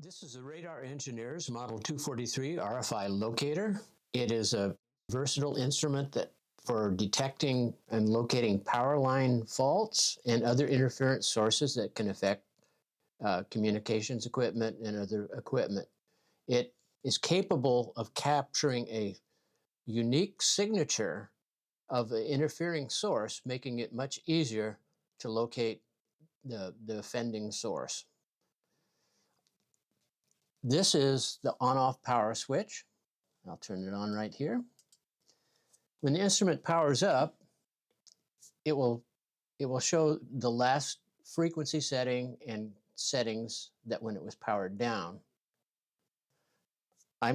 This is the Radar Engineers Model 243 RFI Locator. It is a versatile instrument that for detecting and locating power line faults and other interference sources that can affect communications equipment and other equipment. It is capable of capturing a unique signature of an interfering source, making it much easier to locate the offending source. This is the on-off power switch. I'll turn it on right here. When the instrument powers up, it will show the last frequency setting and settings that when it was powered down. I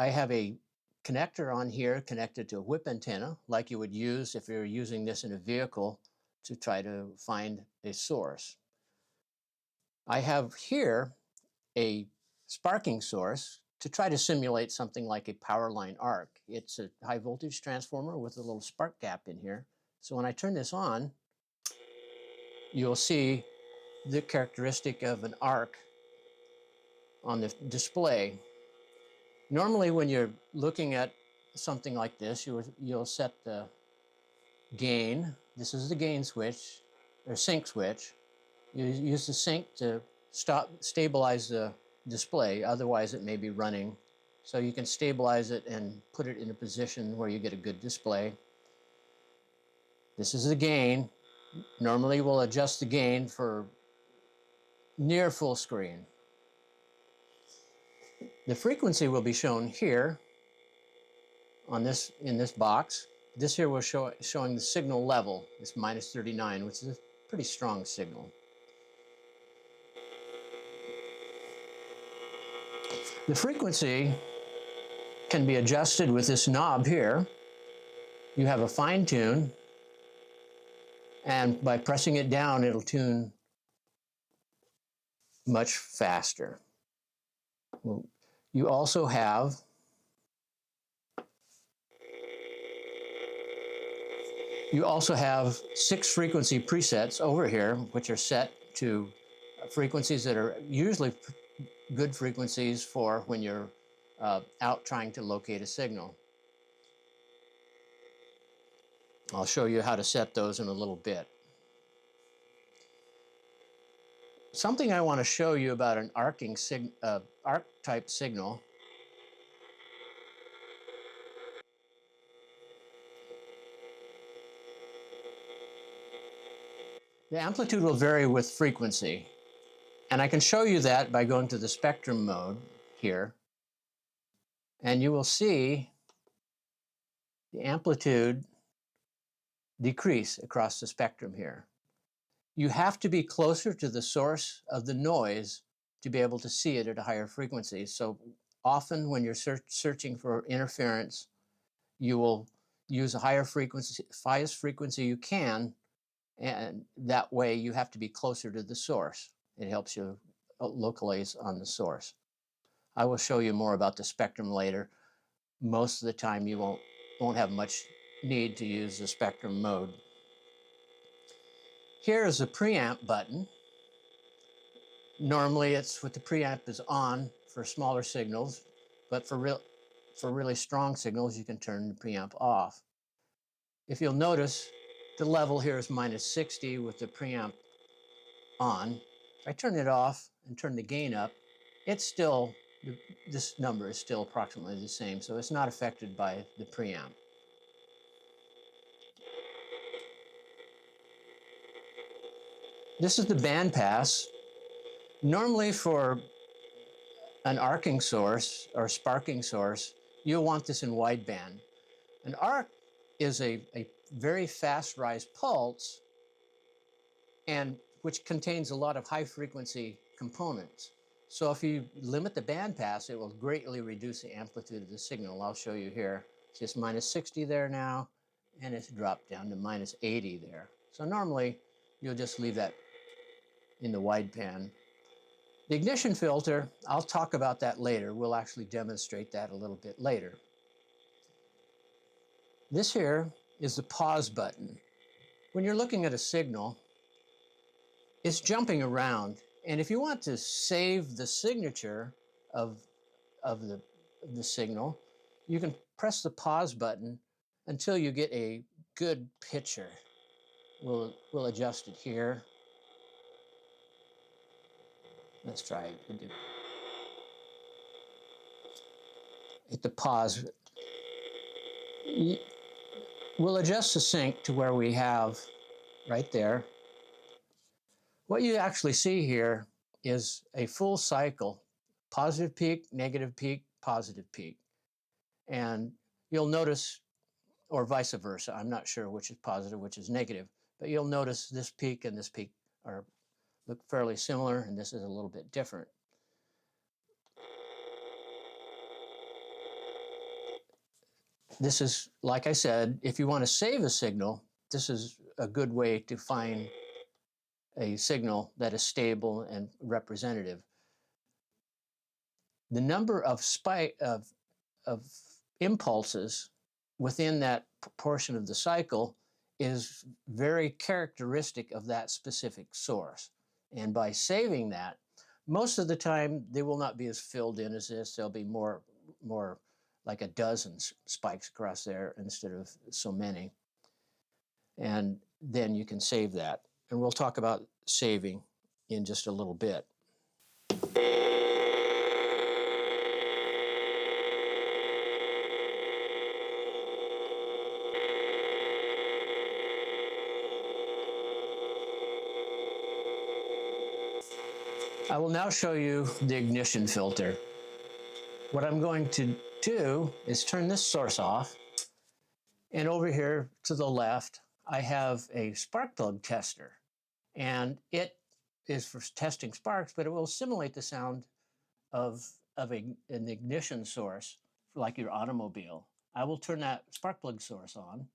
have a connector on here connected to a whip antenna, like you would use if you're using this in a vehicle to try to find a source. I have here a sparking source to try to simulate something like a power line arc. It's a high voltage transformer with a little spark gap in here. So when I turn this on, you'll see the characteristic of an arc on the display. Normally when you're looking at something like this, you'll set the gain. This is the gain switch, or sync switch. You use the sync to stabilize the display, otherwise it may be running. So you can stabilize it and put it in a position where you get a good display. This is the gain. Normally we'll adjust the gain for near full screen. The frequency will be shown here on in this box. This here was showing the signal level. It's minus 39, which is a pretty strong signal. The frequency can be adjusted with this knob here. You have a fine tune, and by pressing it down, it'll tune much faster. You also have six frequency presets over here, which are set to frequencies that are usually good frequencies for when you're out trying to locate a signal. I'll show you how to set those in a little bit. Something I want to show you about an arc type signal . The amplitude will vary with frequency, and I can show you that by going to the spectrum mode here, and you will see the amplitude decrease across the spectrum here. You have to be closer to the source of the noise to be able to see it at a higher frequency. So often when you're searching for interference, you will use a highest frequency you can, and that way you have to be closer to the source. It helps you localize on the source. I will show you more about the spectrum later. Most of the time you won't have much need to use the spectrum mode. Here is the preamp button. Normally it's with the preamp is on for smaller signals, but for really strong signals you can turn the preamp off. If you'll notice, the level here is minus 60 with the preamp on. If I turn it off and turn the gain up, this number is still approximately the same, so it's not affected by the preamp. This is the bandpass. Normally for an arcing source or sparking source, you'll want this in wideband. An arc is a very fast rise pulse, and which contains a lot of high frequency components. So if you limit the bandpass, it will greatly reduce the amplitude of the signal. I'll show you here. It's just minus 60 there now, and it's dropped down to minus 80 there. So normally you'll just leave that in the wideband. The ignition filter, I'll talk about that later. We'll actually demonstrate that a little bit later. This here is the pause button. When you're looking at a signal, it's jumping around, And if you want to save the signature of, of the signal, you can press the pause button until you get a good picture. We'll adjust it here. Let's try it. Hit the pause. We'll adjust the sync to where we have right there. What you actually see here is a full cycle, positive peak, positive peak. And you'll notice, or vice versa, I'm not sure which is positive, which is negative, but you'll notice this peak and this peak look fairly similar, and this is a little bit different. This is, like I said, if you want to save a signal, this is a good way to find a signal that is stable and representative. The number of impulses within that portion of the cycle is very characteristic of that specific source. And by saving that, most of the time they will not be as filled in as this. There'll be more like a dozen spikes across there instead of so many. And then you can save that. And we'll talk about saving in just a little bit. I will now show you the ignition filter. What I'm going to do is turn this source off, and over here to the left, I have a spark plug tester, and it is for testing sparks, but it will simulate the sound of an ignition source, like your automobile. I will turn that spark plug source on.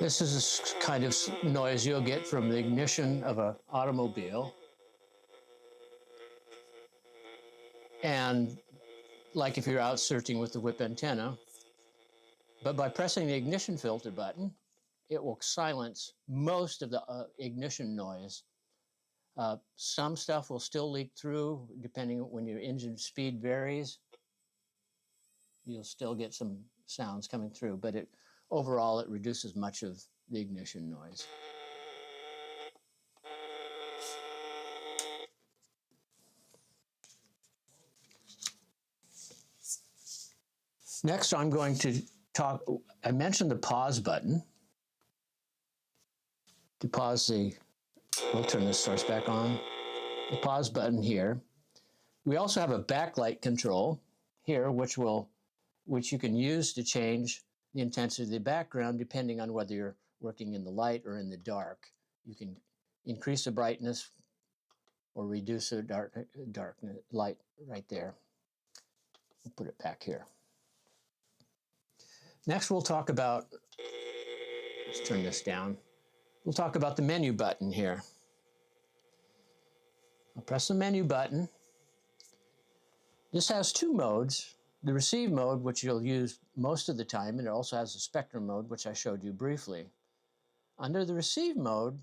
This is a kind of noise you'll get from the ignition of an automobile. And like if you're out searching with the whip antenna. But by pressing the ignition filter button, it will silence most of the ignition noise. Some stuff will still leak through, depending on when your engine speed varies. You'll still get some sounds coming through, but overall it reduces much of the ignition noise. Next, I'm going to talk. I mentioned the pause button. To pause we'll turn this source back on. The pause button here. We also have a backlight control here, which you can use to change the intensity of the background depending on whether you're working in the light or in the dark. You can increase the brightness or reduce the darkness light right there. We'll put it back here. Next, we'll talk about, let's turn this down. We'll talk about the menu button here. I'll press the menu button. This has two modes. The receive mode, which you'll use most of the time, and it also has a spectrum mode, which I showed you briefly. Under the receive mode,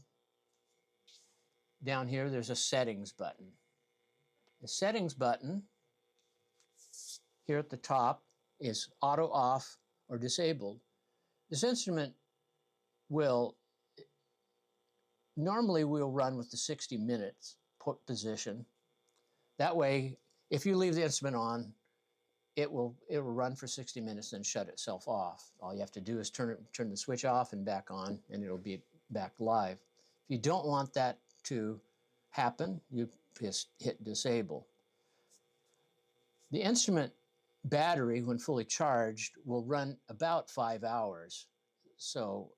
down here, there's a settings button. The settings button here at the top is auto off or disabled. This instrument normally we'll run with the 60 minutes position. That way, if you leave the instrument on, it will run for 60 minutes and shut itself off. All you have to do is turn the switch off and back on, and it'll be back live. If you don't want that to happen, you just hit disable. The instrument battery, when fully charged, will run about 5 hours. So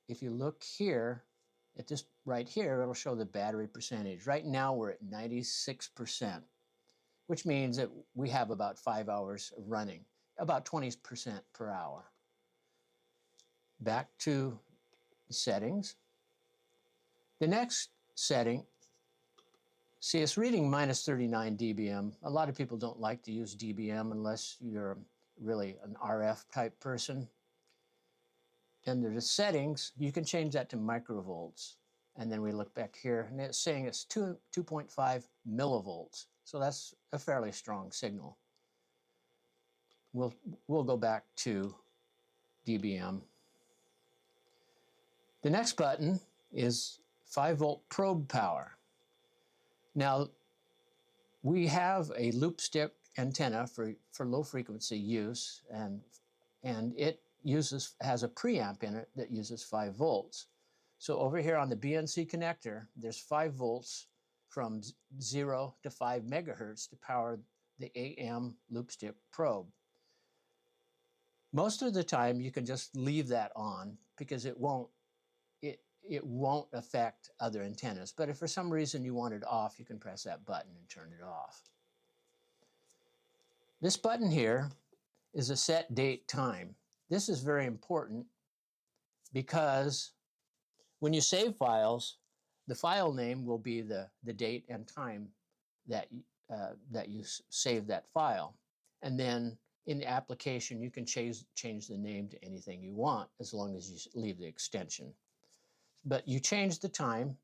if you look here, at this right here, it'll show the battery percentage. Right now we're at 96%, which means that we have about 5 hours of running, about 20% per hour. Back to settings. The next setting, see, it's reading minus 39 dBm. A lot of people don't like to use dBm unless you're really an RF type person. Under the settings, you can change that to microvolts. And then we look back here, and it's saying it's 2.5 millivolts. So that's a fairly strong signal. We'll go back to dBm. The next button is 5-volt probe power. Now, we have a loopstick antenna for low frequency use, and it has a preamp in it that uses 5 volts. So over here on the BNC connector, there's 5 volts from 0 to 5 megahertz to power the AM loopstick probe. Most of the time, you can just leave that on because it won't affect other antennas. But if for some reason you want it off, you can press that button and turn it off. This button here is a set date time. This is very important because when you save files, the file name will be the date and time that you save that file. And then in the application, you can change the name to anything you want as long as you leave the extension. But you change the time.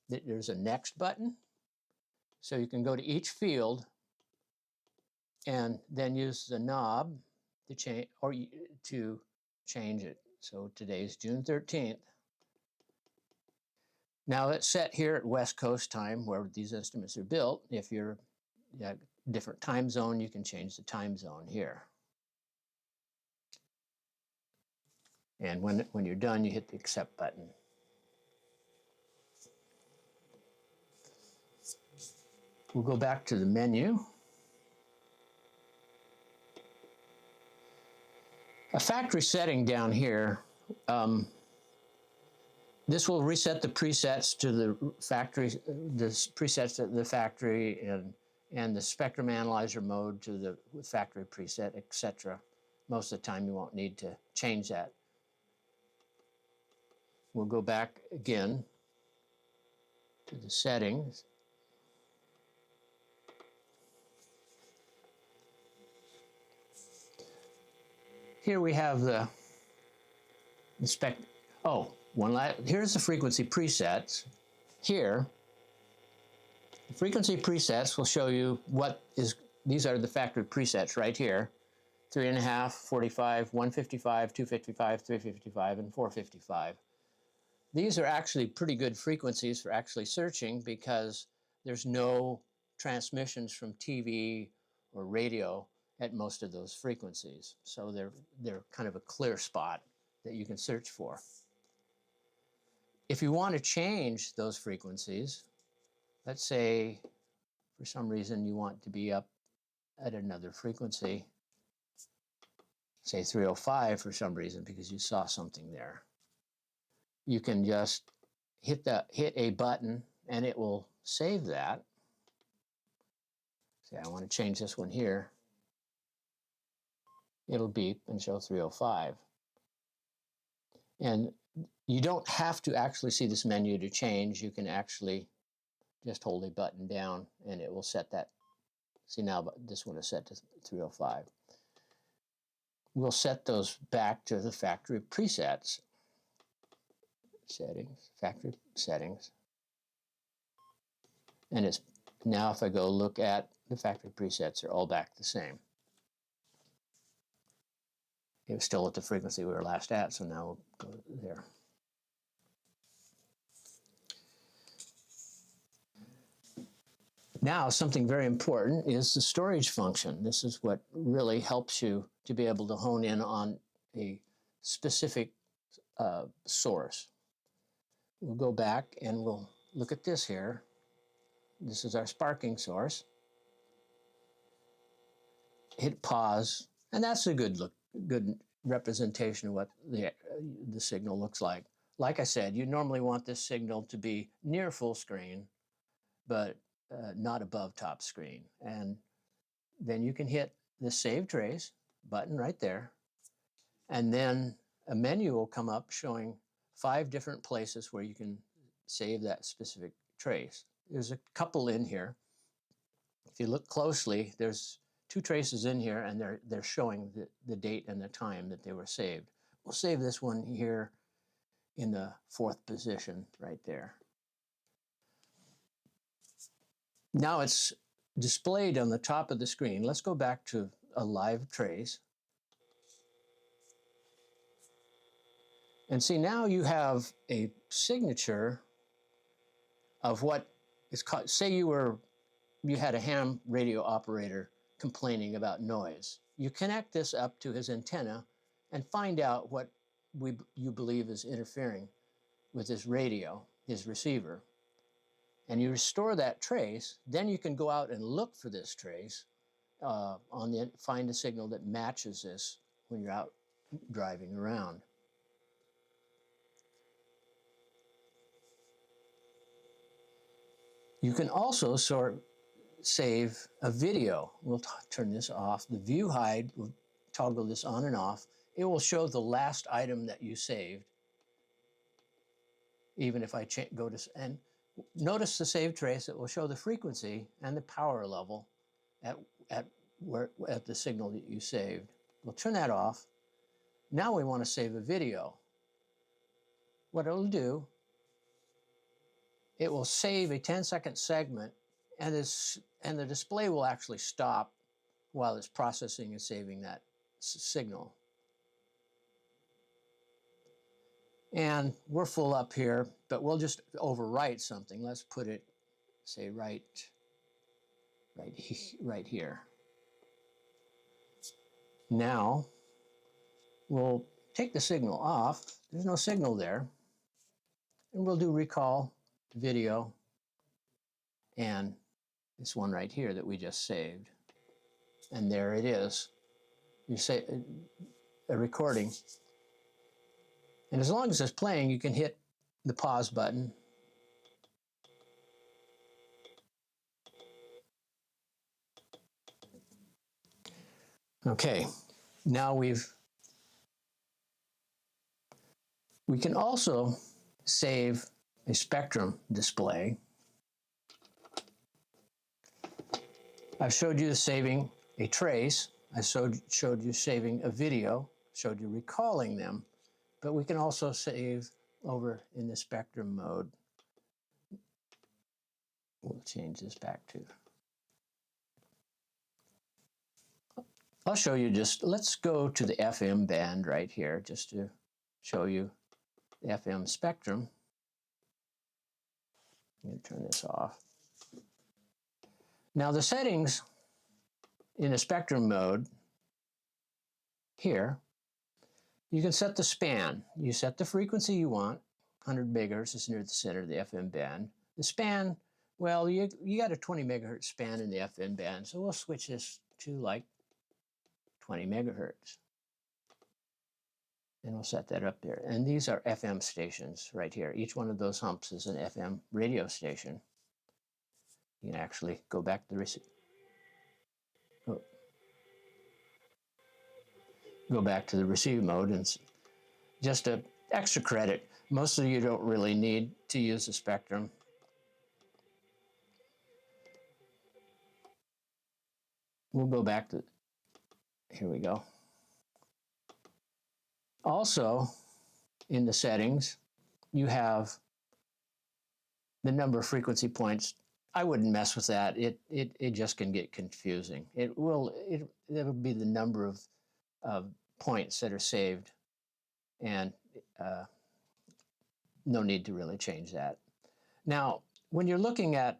There's a next button. So you can go to each field and then use the knob to change it. So today's June 13th. Now it's set here at West Coast time where these instruments are built. If you're different time zone, you can change the time zone here. And when you're done, you hit the accept button. We'll go back to the menu. A factory setting down here, this will reset the presets to the factory, presets at the factory, and the spectrum analyzer mode to the factory preset, etc. Most of the time you won't need to change that. We'll go back again to the settings. Here we have the spec. Oh, here's the frequency presets. Here, the frequency presets will show you these are the factory presets right here. 3.5, 45, 155, 255, 355, and 455. These are actually pretty good frequencies for actually searching because there's no transmissions from TV or radio at most of those frequencies. So they're kind of a clear spot that you can search for. If you want to change those frequencies, let's say for some reason you want to be up at another frequency, say 305 for some reason because you saw something there. You can just hit a button and it will save that. Say I want to change this one here. It'll beep and show 305. And you don't have to actually see this menu to change. You can actually just hold a button down and it will set that. See now this one is set to 305. We'll set those back to the factory presets. Settings, factory settings. And it's now if I go look at the factory presets, they're all back the same. It was still at the frequency we were last at, so now we'll go there. Now, something very important is the storage function. This is what really helps you to be able to hone in on a specific source. We'll go back and we'll look at this here. This is our sparking source. Hit pause, and that's a good representation of what the signal looks like. Like I said, you normally want this signal to be near full screen, but not above top screen. And then you can hit the Save Trace button right there, and then a menu will come up showing 5 different places where you can save that specific trace. There's a couple in here. If you look closely, there's 2 traces in here, and they're showing the date and the time that they were saved. We'll save this one here in the 4th position right there. Now it's displayed on the top of the screen. Let's go back to a live trace. And see, now you have a signature of what is called, say you had a ham radio operator complaining about noise. You connect this up to his antenna and find out what you believe is interfering with his radio, his receiver. And you restore that trace, then you can go out and look for this trace, find a signal that matches this when you're out driving around. You can also save a video. We'll turn this off. The view hide, we'll toggle this on and off. It will show the last item that you saved, even if I go to, and notice the save trace. It will show the frequency and the power level at the signal that you saved. We'll turn that off. Now we want to save a video. What it'll do, it will save a 10-second segment, and the display will actually stop while it's processing and saving that signal. And we're full up here, but we'll just overwrite something. Let's put it, say, right here. Now, we'll take the signal off. There's no signal there. And we'll do recall video and this one right here that we just saved. And there it is. You say a recording. And as long as it's playing, you can hit the pause button. Okay, now we can also save a spectrum display. I've showed you saving a trace. I showed you saving a video, showed you recalling them, but we can also save over in the spectrum mode. We'll change this back to, I'll show you let's go to the FM band right here just to show you the FM spectrum. I'm going to turn this off. Now the settings in the spectrum mode here, you can set the span. You set the frequency you want. 100 megahertz is near the center of the FM band. The span, well, you got a 20 megahertz span in the FM band, so we'll switch this to like 20 megahertz. And we'll set that up there. And these are FM stations right here. Each one of those humps is an FM radio station. You can actually go back to the receive. Go back to the receive mode, and just an extra credit. Most of you don't really need to use the spectrum. We'll go back to, here we go. Also, in the settings, you have the number of frequency points. I wouldn't mess with that. It just can get confusing. It'll be the number of points that are saved, and no need to really change that. Now, when you're looking at,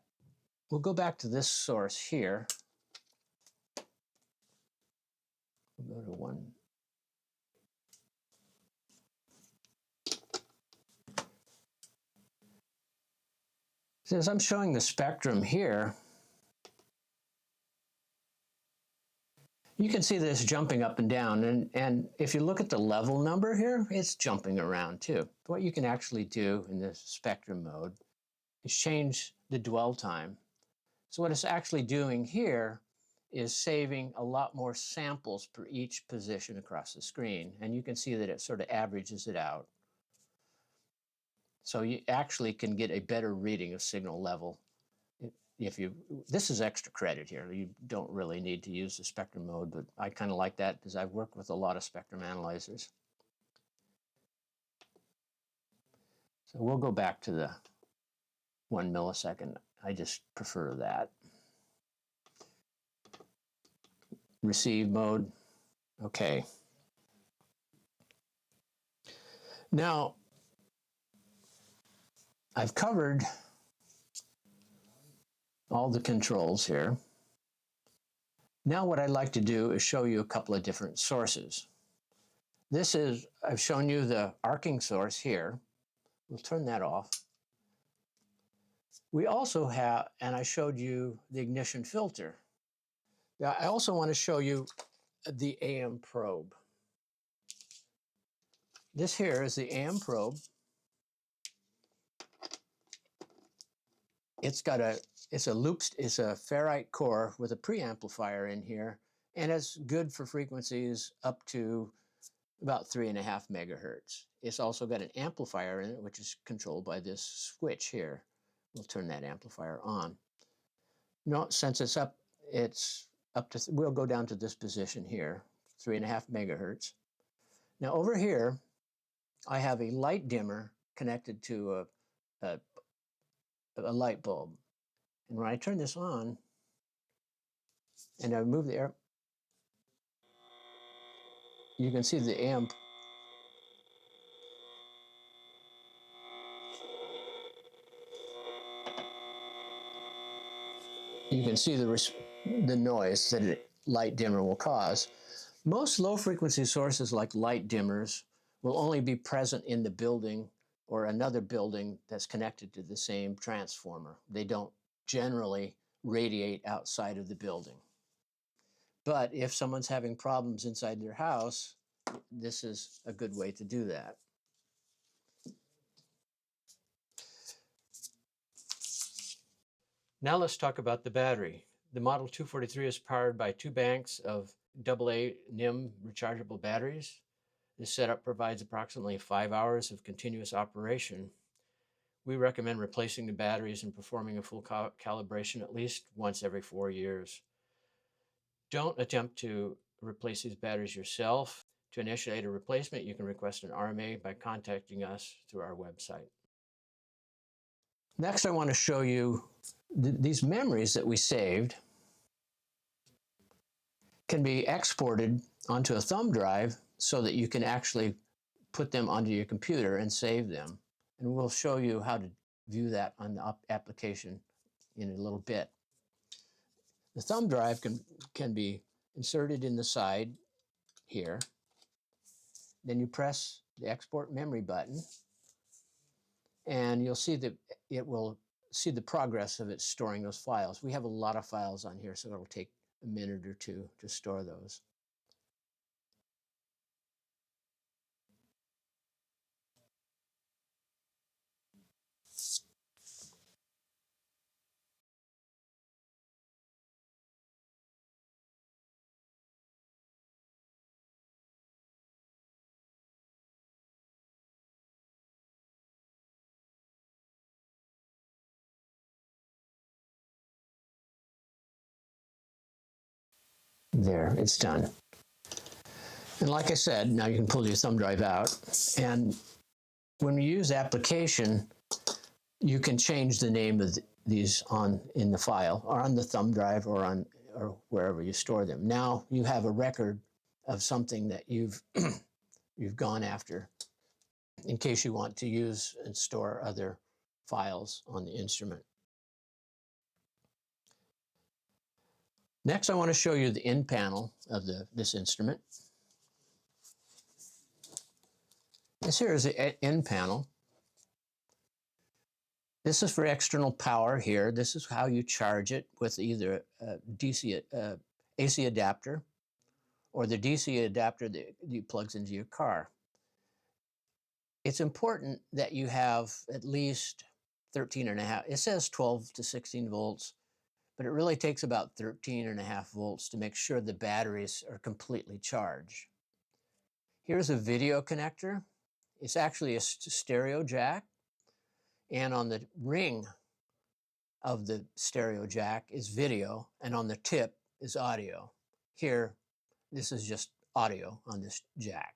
we'll go back to this source here. We'll go to one. Since I'm showing the spectrum here, you can see this jumping up and down, and if you look at the level number here, it's jumping around too. What you can actually do in this spectrum mode is change the dwell time. So what it's actually doing here is saving a lot more samples per each position across the screen, and you can see that it sort of averages it out. So you actually can get a better reading of signal level. This is extra credit here. You don't really need to use the spectrum mode, but I kind of like that because I've worked with a lot of spectrum analyzers. So we'll go back to the 1 millisecond. I just prefer that. Receive mode. Okay. Now, I've covered all the controls here. Now what I'd like to do is show you a couple of different sources. I've shown you the arcing source here. We'll turn that off. We also have, and I showed you the ignition filter. Now, I also want to show you the AM probe. This here is the AM probe. It's a ferrite core with a preamplifier in here, and it's good for frequencies up to about 3.5 megahertz. It's also got an amplifier in it, which is controlled by this switch here. We'll turn that amplifier on. No, since it's up to, we'll go down to this position here, 3.5 megahertz. Now over here, I have a light dimmer connected to a light bulb. And when I turn this on, and I move the air, you can see the amp. You can see the noise that a light dimmer will cause. Most low-frequency sources like light dimmers will only be present in the building or another building that's connected to the same transformer. They don't generally radiate outside of the building. But if someone's having problems inside their house, this is a good way to do that. Now let's talk about the battery. The Model 243 is powered by 2 banks of AA NIM rechargeable batteries. This setup provides approximately 5 hours of continuous operation. We recommend replacing the batteries and performing a full calibration at least once every 4 years. Don't attempt to replace these batteries yourself. To initiate a replacement, you can request an RMA by contacting us through our website. Next, I want to show you these memories that we saved can be exported onto a thumb drive so that you can actually put them onto your computer and save them. And we'll show you how to view that on the application in a little bit. The thumb drive can be inserted in the side here. Then you press the export memory button, and you'll see that it will see the progress of it storing those files. We have a lot of files on here, so it'll take a minute or two to store those. There, it's done. And like I said, now you can pull your thumb drive out. And when we use application, you can change the name of these in the file, or on the thumb drive, or wherever you store them. Now you have a record of something that you've gone after, in case you want to use and store other files on the instrument. Next, I want to show you the in panel of this instrument. This here is the in panel. This is for external power here. This is how you charge it with either a AC adapter or the DC adapter that you plugs into your car. It's important that you have at least 13.5. It says 12 to 16 volts, but it really takes about 13.5 volts to make sure the batteries are completely charged. Here's a video connector. It's actually a stereo jack. And on the ring of the stereo jack is video, and on the tip is audio. Here, this is just audio on this jack.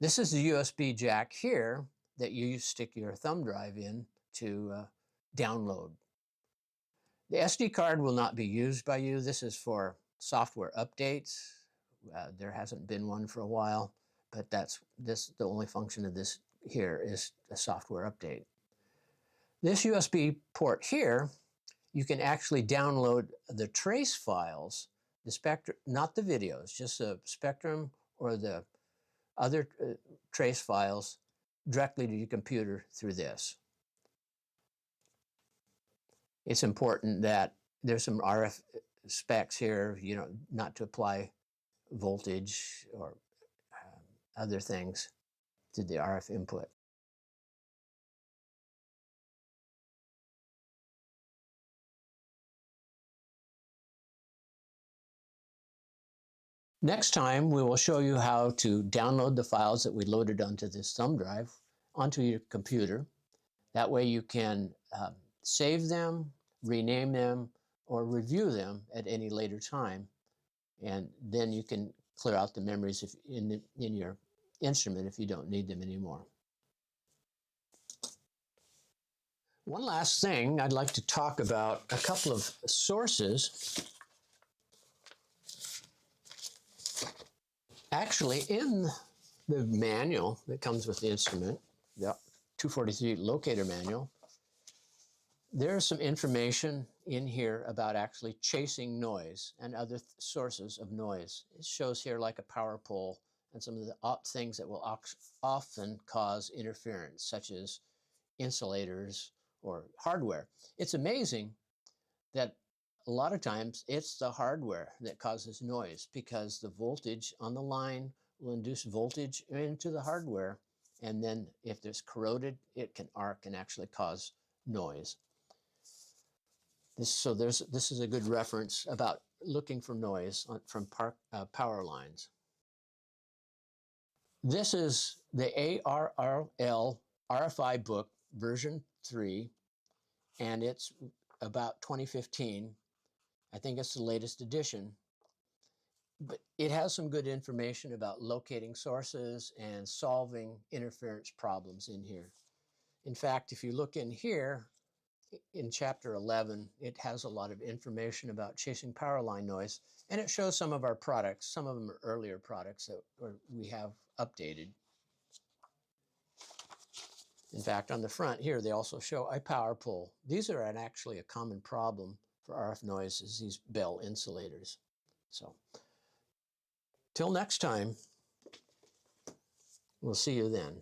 This is the USB jack here that you stick your thumb drive in to download. The SD card will not be used by you. This is for software updates. There hasn't been one for a while, but the only function of this here is a software update. This USB port here, you can actually download the trace files, the spectrum, not the videos, just the spectrum or the other trace files directly to your computer through this. It's important that there's some RF specs here, not to apply voltage or other things to the RF input. Next time, we will show you how to download the files that we loaded onto this thumb drive onto your computer. That way you can save them, rename them, or review them at any later time. And then you can clear out the memories in your instrument if you don't need them anymore. One last thing, I'd like to talk about a couple of sources. Actually, in the manual that comes with the instrument, the 243 locator manual, there's some information in here about actually chasing noise and other sources of noise. It shows here like a power pole and some of the things that will often cause interference, such as insulators or hardware. It's amazing that a lot of times it's the hardware that causes noise because the voltage on the line will induce voltage into the hardware, and then if there's corroded, it can arc and actually cause noise. This is a good reference about looking for noise from power lines. This is the ARRL RFI book version 3, and it's about 2015. I think it's the latest edition, but it has some good information about locating sources and solving interference problems in here. In fact, if you look in here, in chapter 11, it has a lot of information about chasing power line noise, and it shows some of our products. Some of them are earlier products that we have updated. In fact, on the front here, they also show a power pole. These are actually a common problem for RF noise, is these bell insulators. So, till next time, we'll see you then.